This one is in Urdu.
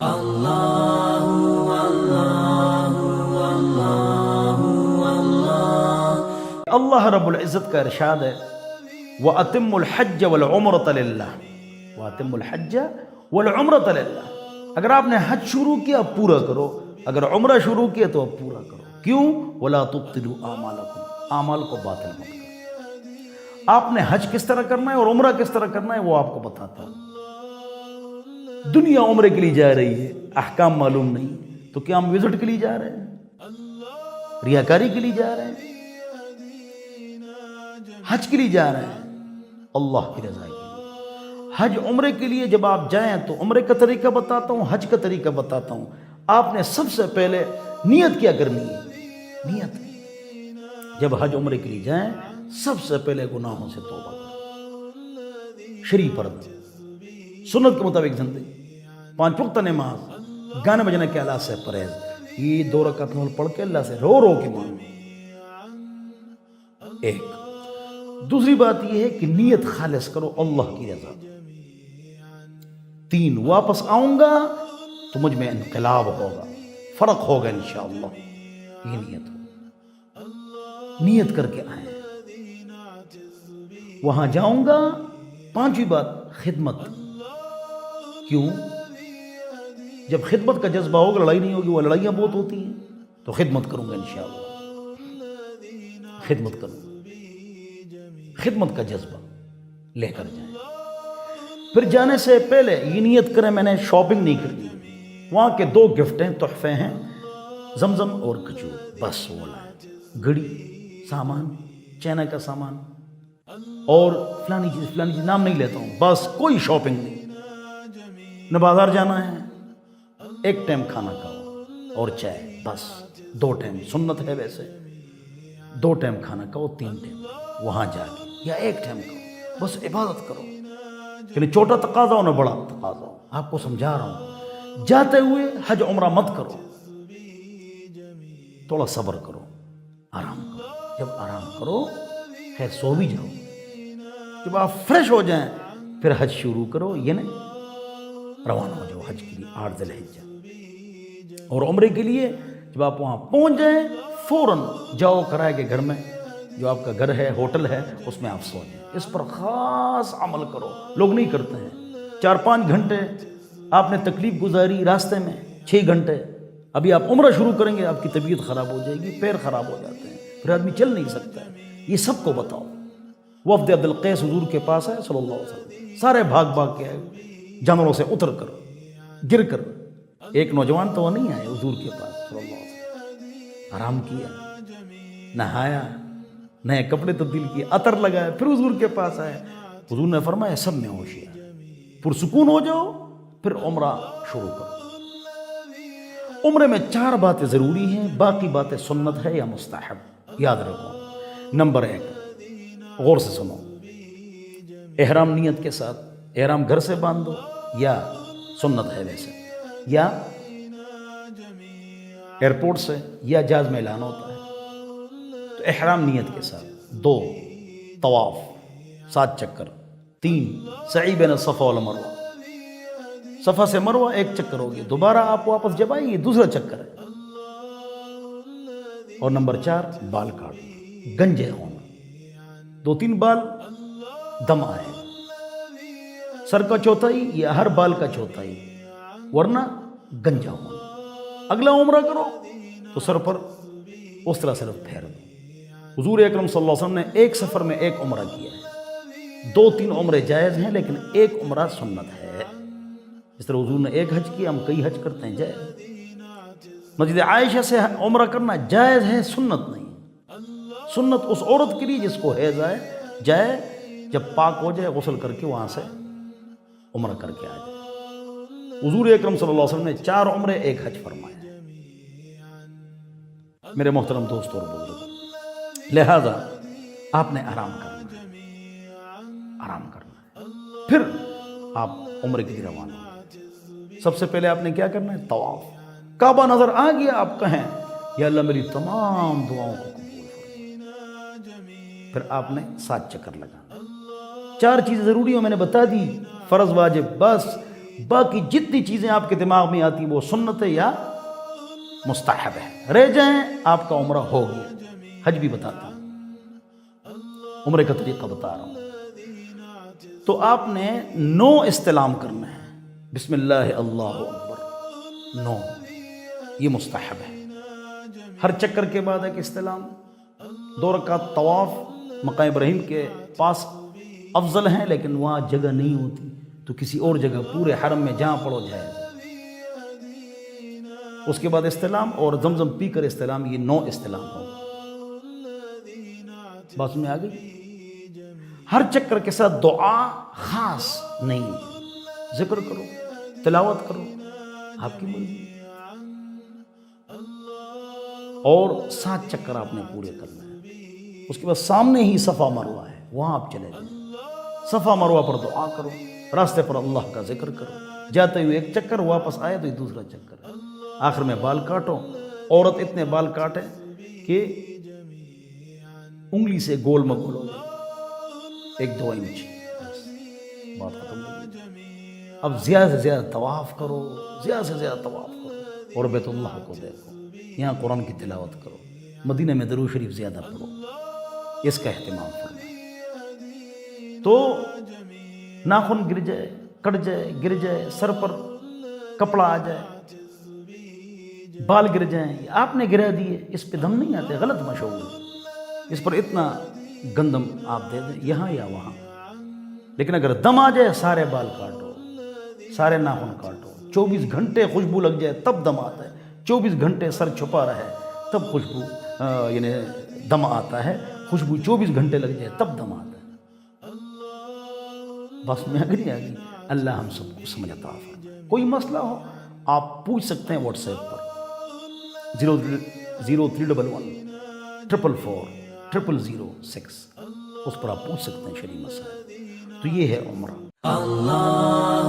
اللہ رب العزت کا ارشاد ہے وَأَتِمُّ الْحَجَّ وَالْعُمْرَةَ لِلَّهِ وَأَتِمُّ الْحَجَّ وَالْعُمْرَةَ لِلَّهِ اگر آپ نے حج شروع کیا اب پورا کرو، اگر عمرہ شروع کیا تو اب پورا کرو۔ کیوں؟ وَلَا تُبْطِلُوا أَعْمَالَكُمْ، اعمال کو باطل مت کرو۔ آپ نے حج کس طرح کرنا ہے اور عمرہ کس طرح کرنا ہے وہ آپ کو بتاتا ہوں۔ دنیا عمرے کے لیے جا رہی ہے، احکام معلوم نہیں، تو کیا ہم وزٹ کے لیے جا رہے ہیں؟ ریاکاری کے لیے جا رہے ہیں؟ حج کے لیے جا رہے ہیں اللہ کی رضا کے لیے۔ حج عمرے کے لیے جب آپ جائیں تو عمرے کا طریقہ بتاتا ہوں، حج کا طریقہ بتاتا ہوں۔ آپ نے سب سے پہلے نیت کیا کرنی ہے؟ نیت۔ جب حج عمرے کے لیے جائیں سب سے پہلے گناہوں سے توبہ کریں، شرعی پردہ، سنت کے مطابق زندگی، 5 وقت نماز، گانے بجانے کے آلات سے پرہیز، یہ 2 رکعت نفل پڑھ کے اللہ سے رو رو کے مانگو۔ ایک دوسری بات یہ ہے کہ نیت خالص کرو اللہ کی رضا۔ 3 واپس آؤں گا تو مجھ میں انقلاب ہوگا، فرق ہوگا انشاءاللہ۔ یہ نیت ہو، نیت کر کے آئیں۔ وہاں جاؤں گا، 5ویں بات خدمت۔ کیوں؟ جب خدمت کا جذبہ ہوگا لڑائی نہیں ہوگی، وہ لڑائیاں بہت ہوتی ہیں، تو خدمت کروں گا انشاءاللہ، خدمت کروں گا۔ خدمت کا جذبہ لے کر جائیں۔ پھر جانے سے پہلے یہ نیت کریں میں نے شاپنگ نہیں کرنی، وہاں کے 2 گفٹ ہیں، تحفے ہیں، زمزم اور کھجور، بس وہ لائیں۔ گھڑی، سامان، چائنا کا سامان اور فلانی چیز نام نہیں لیتا ہوں، بس کوئی شاپنگ نہیں۔ نہ بازار جانا ہے، 1 ٹائم کھانا کھاؤ اور چائے، بس 2 ٹائم سنت ہے ویسے، 2 ٹائم کھانا کھاؤ، 3 ٹائم وہاں جا کے، یا 1 ٹائم کھاؤ، بس عبادت کرو۔ یعنی چھوٹا تقاضا ہو نہ بڑا تقاضا ہو، آپ کو سمجھا رہا ہوں۔ جاتے ہوئے حج عمرہ مت کرو، تھوڑا صبر کرو، آرام کرو۔ جب آرام کرو خیر سو بھی جاؤ، جب آپ فریش ہو جائیں پھر حج شروع کرو، یعنی روانہ ہو جاؤ حج کے لیے 8 ذی الحجہ۔ اور عمرے کے لیے جب آپ وہاں پہنچ جائیں فوراً جاؤ کرائے کے گھر میں، جو آپ کا گھر ہے، ہوٹل ہے، اس میں آپ سو جائیں۔ اس پر خاص عمل کرو، لوگ نہیں کرتے ہیں۔ 4-5 گھنٹے آپ نے تکلیف گزاری راستے میں، 6 گھنٹے، ابھی آپ عمرہ شروع کریں گے آپ کی طبیعت خراب ہو جائے گی، پیر خراب ہو جاتے ہیں، پھر آدمی چل نہیں سکتا ہے۔ یہ سب کو بتاؤ۔ وفد عبدالقیس حضور کے پاس ہے صلی اللہ علیہ وسلم، سارے بھاگ بھاگ کے آئے، جانوروں سے اتر کر، گر کر۔ ایک نوجوان تو وہ نہیں آئے حضور کے پاس صلی اللہ علیہ وسلم، آرام کیا، نہایا، نئے کپڑے تبدیل کیے، عطر لگایا، پھر حضور کے پاس آئے۔ حضور نے فرمایا سب میں ہوشیار، پرسکون ہو جاؤ، پھر عمرہ شروع کرو۔ عمرے میں 4 باتیں ضروری ہیں، باقی باتیں سنت ہے یا مستحب، یاد رکھو۔ نمبر 1، غور سے سنو، احرام نیت کے ساتھ، احرام گھر سے باندھو یا سنت ہے ویسے، یا ایئرپورٹ سے یا جہاز میں اعلان ہوتا ہے، تو احرام نیت کے ساتھ۔ 2، طواف 7 چکر۔ 3، سعی بین الصفا والمروہ، صفا سے مروہ 1 چکر ہو گیا، دوبارہ آپ واپس جب آئیے دوسرا چکر ہے۔ اور نمبر 4، بال کاٹنا، گنجے ہونا، 2-3 بال دم آئے، سر کا چوتھائی یا ہر بال کا چوتھائی، ورنہ گنجا ہونا۔ اگلا عمرہ کرو تو سر پر اس طرح صرف پھیر دو۔ حضور اکرم صلی اللہ علیہ وسلم نے ایک سفر میں 1 عمرہ کیا ہے، 2-3 عمرے جائز ہیں لیکن 1 عمرہ سنت ہے۔ اس طرح حضور نے 1 حج کیا، ہم کئی حج کرتے ہیں، جائز۔ مسجد عائشہ سے عمرہ کرنا جائز ہے، سنت نہیں۔ سنت اس عورت کے لیے جس کو حیض آئے، جائے جب پاک ہو جائے غسل کر کے وہاں سے عمرہ کر کے آ جائے۔ حضور اکرم صلی اللہ علیہ وسلم نے 4 عمرے 1 حج فرمایا۔ میرے محترم دوستوں اور بزرگوں، لہذا آپ نے آرام کرنا ہے، آرام کرنا ہے، پھر آپ عمرے کے لیے روانہ ہوں۔ سب سے پہلے آپ نے کیا کرنا ہے؟ طواف۔ کعبہ نظر آ گیا، آپ کہیں یا اللہ میری تمام دعاؤں کو قبول فرما۔ پھر آپ نے 7 چکر لگانا۔ 4 چیزیں ضروری ہیں میں نے بتا دی، فرض واجب، بس باقی جتنی چیزیں آپ کے دماغ میں آتی وہ سنت ہے یا مستحب ہے، رہ جائیں آپ کا عمرہ ہو گیا۔ حج بھی بتاتا ہوں، عمرے کا طریقہ بتا رہا ہوں۔ تو آپ نے 9 استلام کرنا ہے، بسم اللہ اللہ اکبر 9، یہ مستحب ہے۔ ہر چکر کے بعد ایک استلام، 2 رکعت طواف مقام ابراہیم کے پاس افضل ہیں، لیکن وہاں جگہ نہیں ہوتی تو کسی اور جگہ پورے حرم میں جہاں پڑو جائے۔ اس کے بعد استلام اور زمزم پی کر استلام، یہ 9 استلام ہو۔ بات میں آ گئی؟ ہر چکر کے ساتھ دعا خاص نہیں، ذکر کرو، تلاوت کرو، آپ کی مرضی۔ اور 7 چکر آپ نے پورے کرنا ہے۔ اس کے بعد سامنے ہی صفا مروہ ہے، وہاں آپ چلے جائیں، صفا مروہ پر دعا کرو، راستے پر اللہ کا ذکر کرو، جاتے ہوئے ایک چکر، واپس آئے تو دوسرا چکر، آخر میں بال کاٹو۔ عورت اتنے بال کاٹے کہ انگلی سے گول مگول ہو جائے، 1-2 انچ، بات ختم ہو گئی۔ اب زیادہ سے زیادہ طواف کرو، زیادہ سے زیادہ طواف کرو، اور بیت اللہ کو دیکھو، یہاں قرآن کی تلاوت کرو، مدینہ میں درود شریف زیادہ پڑھو، اس کا اہتمام فرمائیں۔ تو ناخن گر جائے، کٹ جائے، گر جائے، سر پر کپڑا آ جائے، بال گر جائیں، آپ نے گرا دیے، اس پہ دم نہیں آتے، غلط مشہور، اس پر اتنا گندم آپ دے دیں یہاں یا وہاں۔ لیکن اگر دم آ جائے، سارے بال کاٹو، سارے ناخن کاٹو، 24 گھنٹے خوشبو لگ جائے تب دم آتا ہے، 24 گھنٹے سر چھپا رہے تب خوشبو یعنی دم آتا ہے، خوشبو 24 گھنٹے لگ جائے تب دم آتا ہے۔ بس میں اگر نہیں آگئی، اللہ ہم سب کو سمجھ عطا فرمائے۔ کوئی مسئلہ ہو آپ پوچھ سکتے ہیں واٹس ایپ پر 0311 444 0006، اس پر آپ پوچھ سکتے ہیں شرعی مسائل۔ تو یہ ہے عمرہ۔ اللہ